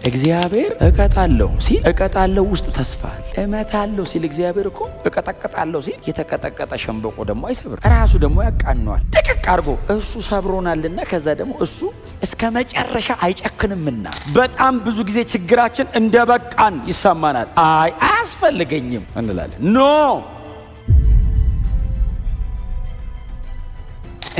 እግዚአብሔር እቀጣለሁ ሲል እቀጣለሁ ውስጥ ተስፋ አለ። እመታለሁ ሲል እግዚአብሔር እኮ እቀጠቅጣለሁ ሲል የተቀጠቀጠ ሸምበቆ ደግሞ አይሰብር፣ ራሱ ደግሞ ያቃነዋል ደቅቅ አድርጎ። እሱ ሰብሮናልና ከዛ ደግሞ እሱ እስከ መጨረሻ አይጨክንምና በጣም ብዙ ጊዜ ችግራችን እንደበቃን ይሰማናል። አያስፈልገኝም እንላለን። ኖ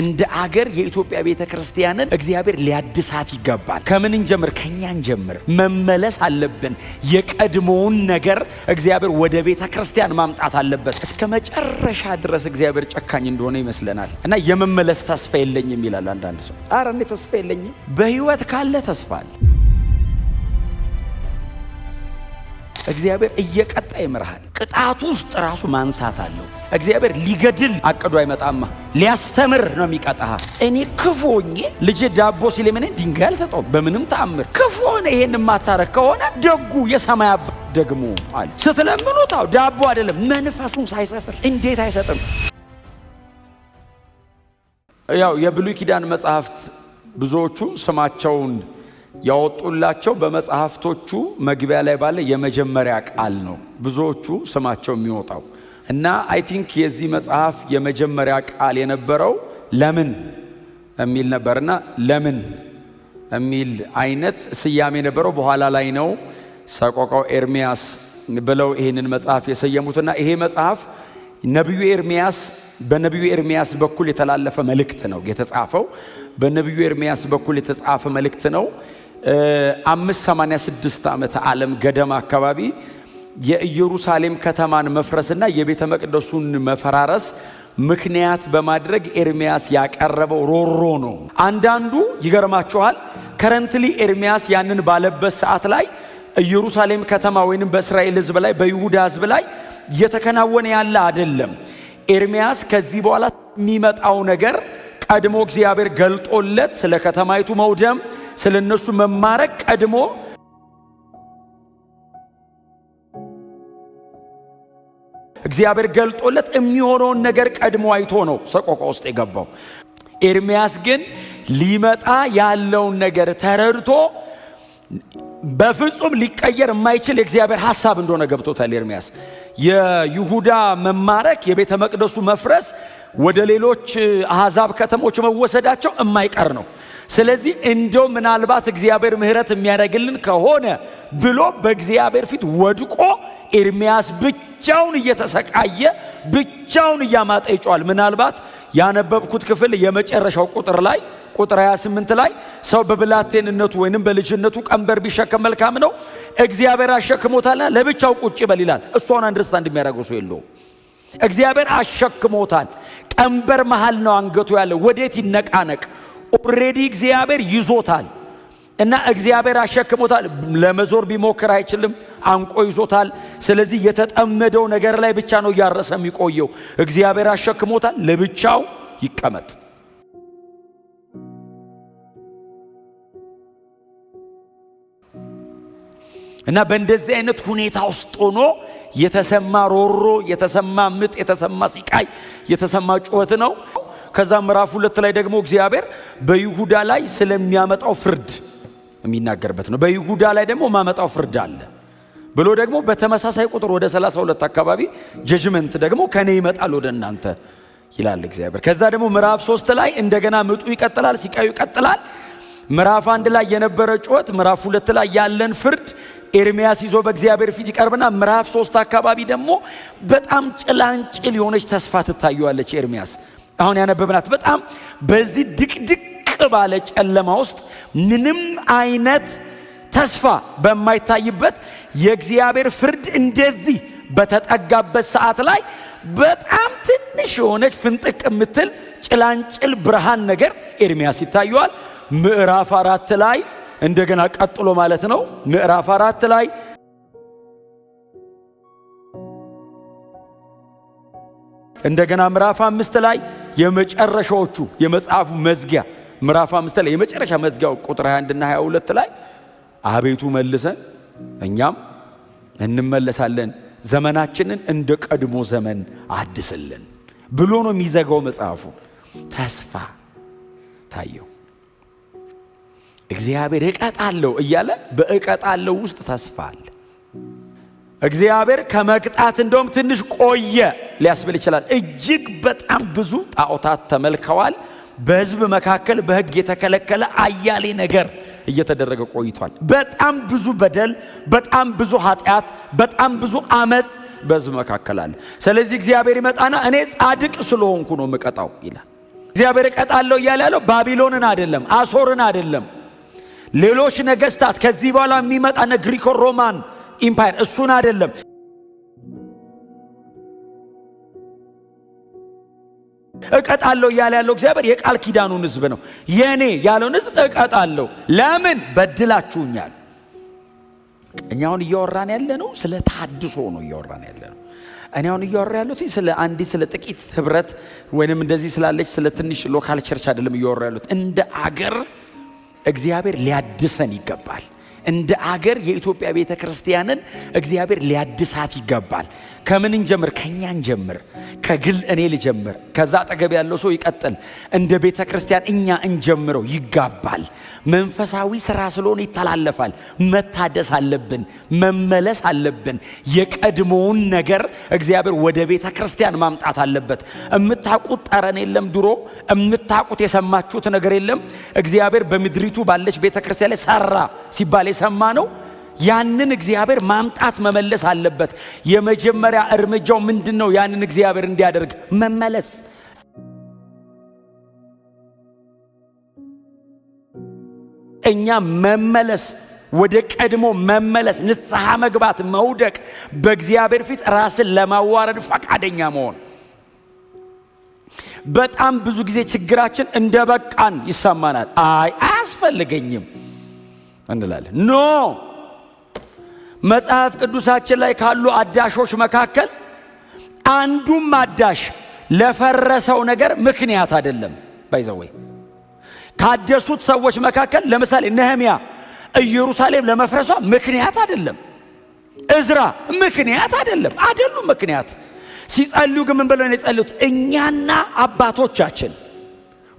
እንደ አገር የኢትዮጵያ ቤተክርስቲያንን እግዚአብሔር ሊያድሳት ይገባል። ከምን እንጀምር? ከኛ እንጀምር። መመለስ አለብን። የቀድሞውን ነገር እግዚአብሔር ወደ ቤተክርስቲያን ማምጣት አለበት። እስከ መጨረሻ ድረስ እግዚአብሔር ጨካኝ እንደሆነ ይመስለናል እና የመመለስ ተስፋ የለኝም ይላል አንዳንድ ሰው። ኧረ እኔ ተስፋ የለኝም። በህይወት ካለ ተስፋ አለ። እግዚአብሔር እየቀጣ ይምርሃል። ቅጣቱ ውስጥ ራሱ ማንሳት አለው። እግዚአብሔር ሊገድል አቅዶ አይመጣማ፣ ሊያስተምር ነው የሚቀጣህ። እኔ ክፉ ሆኜ ልጄ ዳቦ ሲለምን ድንጋይ አልሰጠውም በምንም ተአምር። ክፉ ሆነ ይሄን የማታረግ ከሆነ ደጉ የሰማይ አባ ደግሞ አለ ስትለምኑት ዳቦ አይደለም መንፈሱን ሳይሰፍር እንዴት አይሰጥም? ያው የብሉይ ኪዳን መጽሐፍት ብዙዎቹ ስማቸውን ያወጡላቸው በመጽሐፍቶቹ መግቢያ ላይ ባለ የመጀመሪያ ቃል ነው ብዙዎቹ ስማቸው የሚወጣው እና አይ ቲንክ የዚህ መጽሐፍ የመጀመሪያ ቃል የነበረው ለምን የሚል ነበርና ለምን የሚል አይነት ስያሜ ነበረው። በኋላ ላይ ነው ሰቆቃው ኤርሚያስ ብለው ይህንን መጽሐፍ የሰየሙትና ይሄ መጽሐፍ ነቢዩ ኤርሚያስ በነቢዩ ኤርሚያስ በኩል የተላለፈ መልእክት ነው የተጻፈው። በነቢዩ ኤርሚያስ በኩል የተጻፈ መልእክት ነው። 586 ዓመተ ዓለም ገደማ አካባቢ የኢየሩሳሌም ከተማን መፍረስና የቤተ መቅደሱን መፈራረስ ምክንያት በማድረግ ኤርሚያስ ያቀረበው ሮሮ ነው። አንዳንዱ ይገርማቸዋል። ከረንትሊ ኤርሚያስ ያንን ባለበት ሰዓት ላይ ኢየሩሳሌም ከተማ ወይንም በእስራኤል ሕዝብ ላይ በይሁዳ ሕዝብ ላይ እየተከናወነ ያለ አይደለም። ኤርሚያስ ከዚህ በኋላ የሚመጣው ነገር ቀድሞ እግዚአብሔር ገልጦለት ስለ ከተማይቱ መውደም ስለ እነሱ መማረክ ቀድሞ እግዚአብሔር ገልጦለት የሚሆነውን ነገር ቀድሞ አይቶ ነው ሰቆቃ ውስጥ የገባው። ኤርሚያስ ግን ሊመጣ ያለውን ነገር ተረድቶ በፍጹም ሊቀየር የማይችል የእግዚአብሔር ሐሳብ እንደሆነ ገብቶታል። ኤርሚያስ የይሁዳ መማረክ የቤተ መቅደሱ መፍረስ ወደ ሌሎች አሕዛብ ከተሞች መወሰዳቸው የማይቀር ነው። ስለዚህ እንደው ምናልባት እግዚአብሔር ምሕረት የሚያደርግልን ከሆነ ብሎ በእግዚአብሔር ፊት ወድቆ ኤርሚያስ ብቻውን እየተሰቃየ ብቻውን እያማጠ ይጮሃል። ምናልባት ያነበብኩት ክፍል የመጨረሻው ቁጥር 28 ላይ ሰው በብላቴንነቱ ወይንም በልጅነቱ ቀንበር ቢሸከም መልካም ነው፣ እግዚአብሔር አሸክሞታልና ለብቻው ቁጭ ይበል ይላል። እሷን አንደርስታንድ የሚያደርገው ሰው የለውም። እግዚአብሔር አሸክሞታል። ቀንበር መሃል ነው አንገቱ ያለው። ወዴት ይነቃነቅ? ኦልሬዲ እግዚአብሔር ይዞታል እና እግዚአብሔር አሸክሞታል። ለመዞር ቢሞክር አይችልም፣ አንቆ ይዞታል። ስለዚህ የተጠመደው ነገር ላይ ብቻ ነው እያረሰ የሚቆየው። እግዚአብሔር አሸክሞታል፣ ለብቻው ይቀመጥ። እና በእንደዚህ አይነት ሁኔታ ውስጥ ሆኖ የተሰማ ሮሮ፣ የተሰማ ምጥ፣ የተሰማ ሲቃይ፣ የተሰማ ጩኸት ነው። ከዛ ምዕራፍ 2 ላይ ደግሞ እግዚአብሔር በይሁዳ ላይ ስለሚያመጣው ፍርድ የሚናገርበት ነው። በይሁዳ ላይ ደግሞ ማመጣው ፍርድ አለ ብሎ ደግሞ በተመሳሳይ ቁጥር ወደ 32 አካባቢ ጀጅመንት ደግሞ ከኔ ይመጣል ወደ እናንተ ይላል እግዚአብሔር። ከዛ ደግሞ ምዕራፍ 3 ላይ እንደገና ምጡ ይቀጥላል፣ ሲቃዩ ይቀጥላል። ምዕራፍ 1 ላይ የነበረ ጩኸት፣ ምዕራፍ 2 ላይ ያለን ፍርድ ኤርሚያስ ይዞ በእግዚአብሔር ፊት ይቀርብና ምዕራፍ 3 አካባቢ ደግሞ በጣም ጭላንጭል የሆነች ተስፋ ትታየዋለች። ኤርሚያስ አሁን ያነበብናት በጣም በዚህ ድቅድቅ ባለ ጨለማ ውስጥ ምንም አይነት ተስፋ በማይታይበት የእግዚአብሔር ፍርድ እንደዚህ በተጠጋበት ሰዓት ላይ በጣም ትንሽ የሆነች ፍንጥቅ የምትል ጭላንጭል ብርሃን ነገር ኤርሚያስ ይታየዋል። ምዕራፍ 4 ላይ እንደገና ቀጥሎ ማለት ነው። ምዕራፍ 4 ላይ እንደገና ምዕራፍ 5 ላይ የመጨረሻዎቹ የመጽሐፉ መዝጊያ ምዕራፍ 5 ላይ የመጨረሻ መዝጊያው ቁጥር 21 እና 22 ላይ አቤቱ መልሰን እኛም እንመለሳለን፣ ዘመናችንን እንደ ቀድሞ ዘመን አድስልን ብሎ ነው የሚዘጋው መጽሐፉ። ተስፋ ታየው። እግዚአብሔር እቀጣለሁ እያለ በእቀጣለሁ ውስጥ ተስፋ አለ። እግዚአብሔር ከመቅጣት እንደውም ትንሽ ቆየ ሊያስብል ይችላል። እጅግ በጣም ብዙ ጣዖታት ተመልከዋል። በሕዝብ መካከል በሕግ የተከለከለ አያሌ ነገር እየተደረገ ቆይቷል። በጣም ብዙ በደል፣ በጣም ብዙ ኃጢአት፣ በጣም ብዙ አመጽ በሕዝብ መካከል አለ። ስለዚህ እግዚአብሔር ይመጣና እኔ ጻድቅ ስለሆንኩ ነው የምቀጣው ይላል። እግዚአብሔር እቀጣለሁ እያለ ያለው ባቢሎንን አይደለም፣ አሶርን አይደለም፣ ሌሎች ነገስታት ከዚህ በኋላ የሚመጣ ግሪኮ ሮማን ኢምፓየር እሱን አይደለም። እቀጣለሁ እያለ ያለው እግዚአብሔር የቃል ኪዳኑን ሕዝብ ነው። የኔ ያለውን ሕዝብ እቀጣለሁ። ለምን? በድላችሁኛል። እኛውን እያወራን ያለ ነው ስለ ታድሶ ነው እያወራን ያለ ነው። እኔ አሁን እያወራ ያለሁት ስለ አንዲት ስለ ጥቂት ህብረት ወይንም እንደዚህ ስላለች ስለ ትንሽ ሎካል ቸርች አይደለም እያወራ ያለሁት። እንደ አገር እግዚአብሔር ሊያድሰን ይገባል። እንደ አገር የኢትዮጵያ ቤተ ክርስቲያንን እግዚአብሔር ሊያድሳት ይገባል። ከምን እንጀምር? ከኛ እንጀምር። ከግል እኔ ልጀምር፣ ከዛ አጠገብ ያለው ሰው ይቀጥል። እንደ ቤተ ክርስቲያን እኛ እንጀምረው ይጋባል። መንፈሳዊ ስራ ስለሆነ ይተላለፋል። መታደስ አለብን፣ መመለስ አለብን። የቀድሞውን ነገር እግዚአብሔር ወደ ቤተ ክርስቲያን ማምጣት አለበት። እምታውቁት ጠረን የለም፣ ድሮ እምታውቁት የሰማችሁት ነገር የለም። እግዚአብሔር በምድሪቱ ባለች ቤተ ክርስቲያን ላይ ሰራ ሲባል የሰማ ነው። ያንን እግዚአብሔር ማምጣት መመለስ አለበት። የመጀመሪያ እርምጃው ምንድነው? ያንን እግዚአብሔር እንዲያደርግ መመለስ። እኛ መመለስ፣ ወደ ቀድሞ መመለስ፣ ንስሐ መግባት፣ መውደቅ፣ በእግዚአብሔር ፊት ራስን ለማዋረድ ፈቃደኛ መሆን። በጣም ብዙ ጊዜ ችግራችን እንደበቃን ይሰማናል። አያስፈልገኝም እንላለን። ኖ መጽሐፍ ቅዱሳችን ላይ ካሉ አዳሾች መካከል አንዱም አዳሽ ለፈረሰው ነገር ምክንያት አይደለም። ባይዘወይ ካደሱት ሰዎች መካከል ለምሳሌ ነህምያ ኢየሩሳሌም ለመፍረሷ ምክንያት አይደለም። እዝራ ምክንያት አይደሉም ምክንያት። ሲጸልዩ ግን ምን ብለው ነው የጸለዩት? እኛና አባቶቻችን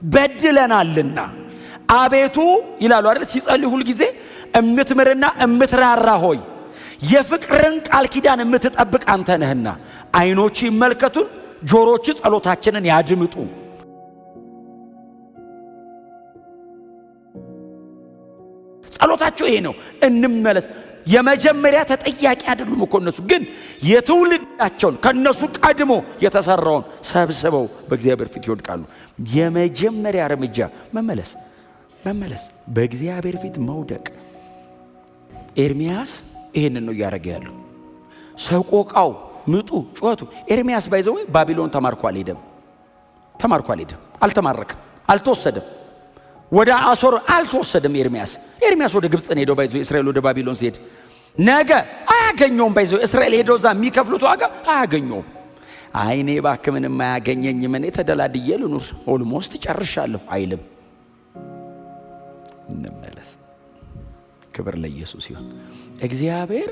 በድለናልና አቤቱ ይላሉ አይደል? ሲጸልዩ ሁሉ ጊዜ እምትምርና እምትራራ ሆይ የፍቅርን ቃል ኪዳን እምትጠብቅ አንተ ነህና ዓይኖች ይመልከቱን፣ ጆሮች ጸሎታችንን ያድምጡ። ጸሎታቸው ይሄ ነው፣ እንመለስ። የመጀመሪያ ተጠያቂ አይደሉም እኮ እነሱ፣ ግን የትውልዳቸውን ከነሱ ቀድሞ የተሰራውን ሰብስበው በእግዚአብሔር ፊት ይወድቃሉ። የመጀመሪያ እርምጃ መመለስ፣ በእግዚአብሔር ፊት መውደቅ። ኤርሚያስ ይሄንን ነው እያደረገ ያለው። ሰቆቃው፣ ምጡ፣ ጩኸቱ። ኤርሚያስ ባይዘው ባቢሎን ተማርኮ አልሄደም፣ አልተማረከም፣ አልተወሰደም፣ ወደ አሶር አልተወሰደም። ኤርሚያስ ወደ ግብፅ ሄደው ባይዘው እስራኤል ወደ ባቢሎን ሲሄድ ነገ አያገኘውም። ባይዘው እስራኤል ሄደው እዛ የሚከፍሉት ዋጋ አያገኘውም። አይኔ እባክህ ምንም አያገኘኝም፣ እኔ ተደላድዬ ልኑር፣ ኦልሞስት ጨርሻለሁ አይልም። እንመለስ። ክብር ለኢየሱስ ይሁን። እግዚአብሔር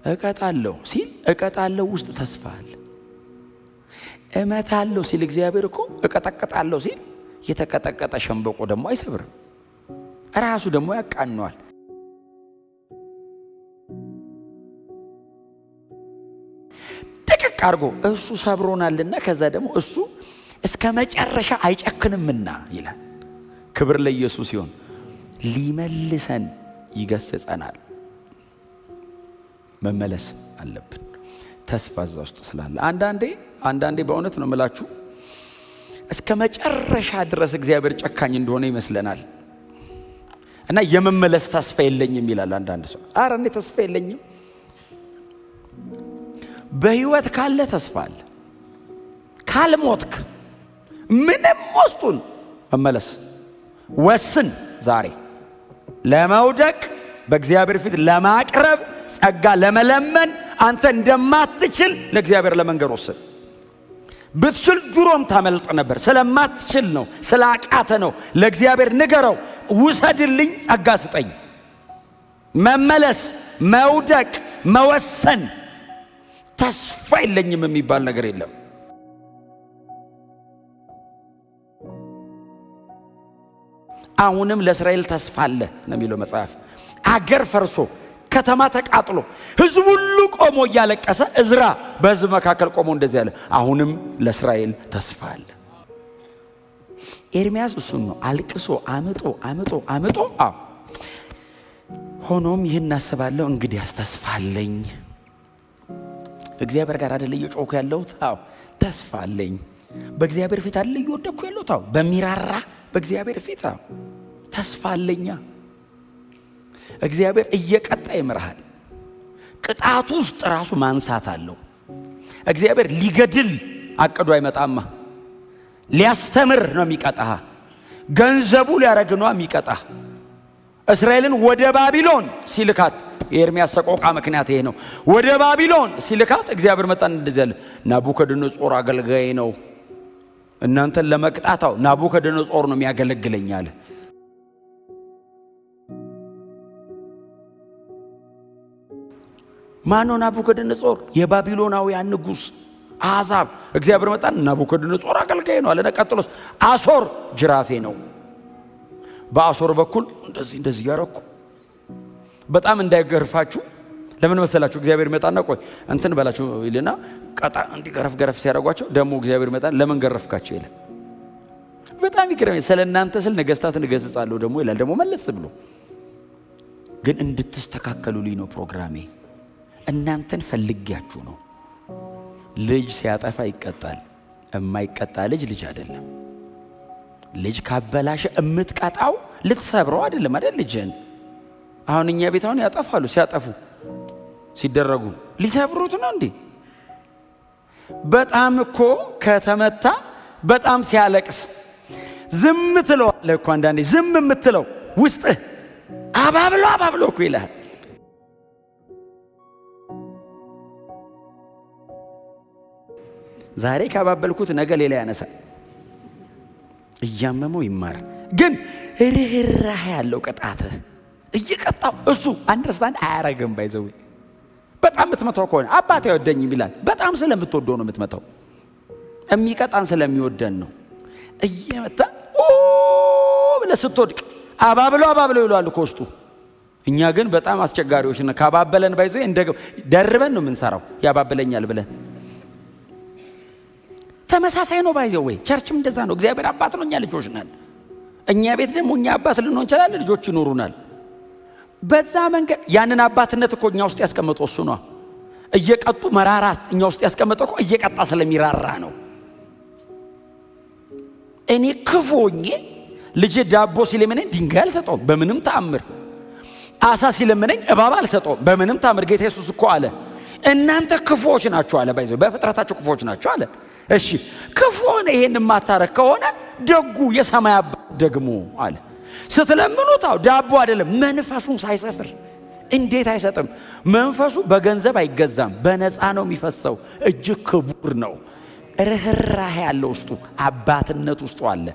እቀጣለሁ ሲል እቀጣለሁ ውስጥ ተስፋ አለ። እመታለሁ ሲል እግዚአብሔር እኮ እቀጠቅጣለሁ ሲል የተቀጠቀጠ ሸምበቆ ደግሞ አይሰብርም፣ ራሱ ደግሞ ያቃነዋል። ጥቅቅ አድርጎ እሱ ሰብሮናልና ከዛ ደግሞ እሱ እስከ መጨረሻ አይጨክንምና ይላል። ክብር ለኢየሱስ ይሁን። ሊመልሰን ይገስጸናል። መመለስ አለብን። ተስፋ እዛ ውስጥ ስላለ አንዳንዴ በእውነት ነው የምላችሁ እስከ መጨረሻ ድረስ እግዚአብሔር ጨካኝ እንደሆነ ይመስለናል እና የመመለስ ተስፋ የለኝም ይላል አንዳንድ ሰው። ኧረ እኔ ተስፋ የለኝም። በህይወት ካለ ተስፋ አለ። ካልሞትክ ምንም ውስጡን መመለስ ወስን። ዛሬ ለመውደቅ በእግዚአብሔር ፊት ለማቅረብ ጸጋ ለመለመን አንተ እንደማትችል ለእግዚአብሔር ለመንገር ወስን። ብትችል ድሮም ታመልጥ ነበር። ስለማትችል ነው፣ ስላቃተ ነው። ለእግዚአብሔር ንገረው፣ ውሰድልኝ፣ ጸጋ ስጠኝ። መመለስ፣ መውደቅ፣ መወሰን። ተስፋ የለኝም የሚባል ነገር የለም። አሁንም ለእስራኤል ተስፋ አለ ነው የሚለው መጽሐፍ። አገር ፈርሶ ከተማ ተቃጥሎ ሕዝብ ሁሉ ቆሞ እያለቀሰ እዝራ በሕዝብ መካከል ቆሞ እንደዚህ ያለ አሁንም ለእስራኤል ተስፋ አለ። ኤርምያስ እሱን ነው አልቅሶ አምጦ ሆኖም ይህን አስባለሁ እንግዲያስ ተስፋ አለኝ። እግዚአብሔር ጋር አይደል እየጮኩ ያለሁት? ተስፋ አለኝ። በእግዚአብሔር ፊት አይደል እየወደኩ ያለሁት? በሚራራ በእግዚአብሔር ፊት ተስፋ አለኛ። እግዚአብሔር እየቀጣ ይምርሃል። ቅጣቱ ውስጥ ራሱ ማንሳት አለው። እግዚአብሔር ሊገድል አቅዶ አይመጣማ። ሊያስተምር ነው የሚቀጣህ። ገንዘቡ ሊያረግ ነው የሚቀጣህ። እስራኤልን ወደ ባቢሎን ሲልካት የኤርምያስ ሰቆቃ ምክንያት ይሄ ነው። ወደ ባቢሎን ሲልካት እግዚአብሔር መጣን እንደዚህ ያለ ናቡከደነጾር አገልጋይ ነው እናንተን ለመቅጣታው ናቡከደነጾር ነው የሚያገለግለኝ አለ። ማነው ናቡከደነጾር? የባቢሎናውያን ንጉሥ አሕዛብ። እግዚአብሔር መጣን ናቡከደነጾር አገልጋይ ነው አለ። ቀጥሎስ አሶር ጅራፌ ነው። በአሶር በኩል እንደዚህ ያረኩ በጣም እንዳይገርፋችሁ። ለምን መሰላችሁ? እግዚአብሔር መጣና ቆይ እንትን በላችሁ ይልና ቀጣ እንዲገረፍ ሲያደርጓቸው ደግሞ እግዚአብሔር መጣን ለምን ገረፍካቸው ይላል። በጣም ይገርም። ስለናንተ ስል ነገስታትን እገሥጻለሁ ደግሞ ይላል። ደግሞ መለስ ብሎ ግን እንድትስተካከሉልኝ ነው ፕሮግራሜ። እናንተን ፈልጊያችሁ ነው። ልጅ ሲያጠፋ ይቀጣል። የማይቀጣ ልጅ አይደለም። ልጅ ካበላሸ እምትቀጣው ልትሰብረው አይደለም አይደል? ልጅን አሁን እኛ ቤት አሁን ያጠፋሉ። ሲያጠፉ ሲደረጉ ሊሰብሩት ነው እንዴ? በጣም እኮ ከተመታ በጣም ሲያለቅስ ዝም ትለዋለህ እኮ። አንዳንዴ ዝም የምትለው ውስጥህ አባብሎ እኮ ይልሃል። ዛሬ ካባበልኩት ነገ ሌላ ያነሳል። እያመመው ይማር። ግን ርህራሄ ያለው ቅጣት እየቀጣው እሱ አንደርስታንድ አያረግም። ባይዘው በጣም የምትመታው ከሆነ አባቴ አይወደኝም ይላል። በጣም ስለምትወደው ነው የምትመታው። የሚቀጣን ስለሚወደን ነው። እየመታ ብለህ ስትወድቅ አባብሎ ይሏል እኮ ውስጡ። እኛ ግን በጣም አስቸጋሪዎች ነን። ካባበለን ባይዘው ደርበን ነው የምንሰራው። ያባብለኛል ብለን ተመሳሳይ ነው ባይዘው። ወይ ቸርችም እንደዛ ነው። እግዚአብሔር አባት ነው፣ እኛ ልጆች ነን። እኛ ቤት ደግሞ እኛ አባት ልንሆን እንችላለን፣ ልጆች ይኖሩናል። በዛ መንገድ ያንን አባትነት እኮ እኛ ውስጥ ያስቀመጠው እሱ ነው። እየቀጡ መራራት እኛ ውስጥ ያስቀመጠው እኮ እየቀጣ ስለሚራራ ነው። እኔ ክፉ ሆኜ ልጄ ዳቦ ሲለምነኝ ድንጋይ አልሰጠውም በምንም ተአምር። አሳ ሲለምነኝ እባብ አልሰጠውም በምንም ተአምር። ጌታ ኢየሱስ እኮ አለ እናንተ ክፉዎች ናችሁ አለ። ባይዘው በፍጥረታችሁ ክፉዎች ናችሁ አለ። እሺ ክፉ ሆነ ይሄን ማታረክ ከሆነ ደጉ የሰማይ አባት ደግሞ አለ ስትለምኑት ዳቦ አይደለም መንፈሱን ሳይሰፍር እንዴት አይሰጥም? መንፈሱ በገንዘብ አይገዛም፣ በነፃ ነው የሚፈሰው። እጅግ ክቡር ነው። ርህራሄ ያለው ውስጡ አባትነት ውስጡ አለ።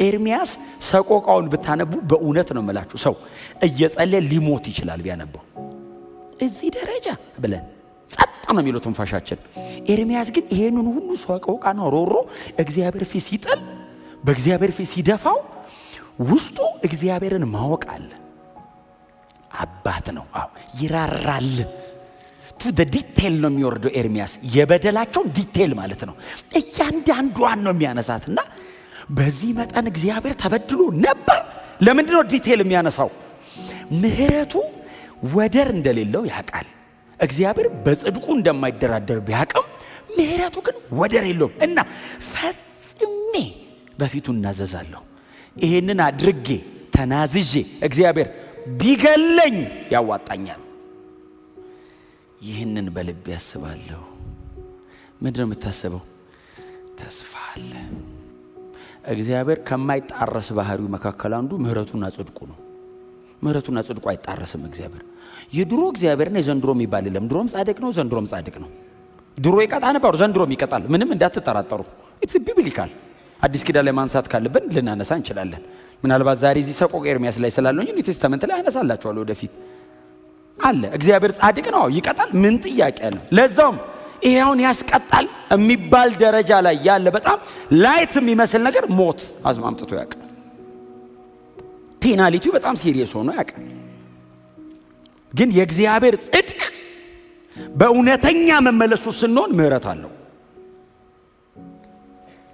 ኤርምያስ ሰቆቃውን ብታነቡ በእውነት ነው የምላችሁ ሰው እየጸለየ ሊሞት ይችላል ቢያነበው። እዚህ ደረጃ ብለን ጸጥ ነው የሚለው ትንፋሻችን። ኤርምያስ ግን ይሄንን ሁሉ ሰቆቃ ነው ሮሮ እግዚአብሔር ፊት ሲጥል በእግዚአብሔር ፊት ሲደፋው ውስጡ እግዚአብሔርን ማወቅ አለ። አባት ነው። ይራራል። ቱ ዲቴል ነው የሚወርደው ኤርምያስ። የበደላቸውን ዲቴል ማለት ነው። እያንዳንዷን ነው የሚያነሳትና በዚህ መጠን እግዚአብሔር ተበድሎ ነበር። ለምንድን ነው ዲቴል የሚያነሳው? ምሕረቱ ወደር እንደሌለው ያውቃል። እግዚአብሔር በጽድቁ እንደማይደራደር ቢያውቅም ምሕረቱ ግን ወደር የለውም እና ፈጽሜ በፊቱ እናዘዛለሁ። ይሄንን አድርጌ ተናዝዤ እግዚአብሔር ቢገለኝ ያዋጣኛል። ይህንን በልቤ ያስባለሁ። ምንድነው የምታስበው? ተስፋ አለ። እግዚአብሔር ከማይጣረስ ባህሪው መካከል አንዱ ምሕረቱና ጽድቁ ነው። ምሕረቱና ጽድቁ አይጣረስም። እግዚአብሔር የድሮ እግዚአብሔርና የዘንድሮ የሚባል የለም። ድሮም ጻድቅ ነው፣ ዘንድሮም ጻድቅ ነው። ድሮ ይቀጣ ነበር፣ ዘንድሮም ይቀጣል። ምንም እንዳትጠራጠሩ። ኢትስ ቢብሊካል። አዲስ ኪዳን ላይ ማንሳት ካለብን ልናነሳ እንችላለን። ምናልባት ዛሬ እዚህ ሰቆቃ ኤርምያስ ላይ ስላለኝ ኒው ቴስተመንት ላይ አነሳላችኋለሁ ወደፊት አለ። እግዚአብሔር ጻድቅ ነው፣ ይቀጣል። ምን ጥያቄ ነው? ለዛውም ይሄውን ያስቀጣል የሚባል ደረጃ ላይ ያለ በጣም ላይት የሚመስል ነገር ሞት አዝማምጥቶ ያውቃል። ፔናሊቲው በጣም ሲሪየስ ሆኖ ያውቃል። ግን የእግዚአብሔር ጽድቅ በእውነተኛ መመለሱ ስንሆን ምህረት አለው።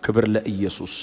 ክብር ለኢየሱስ።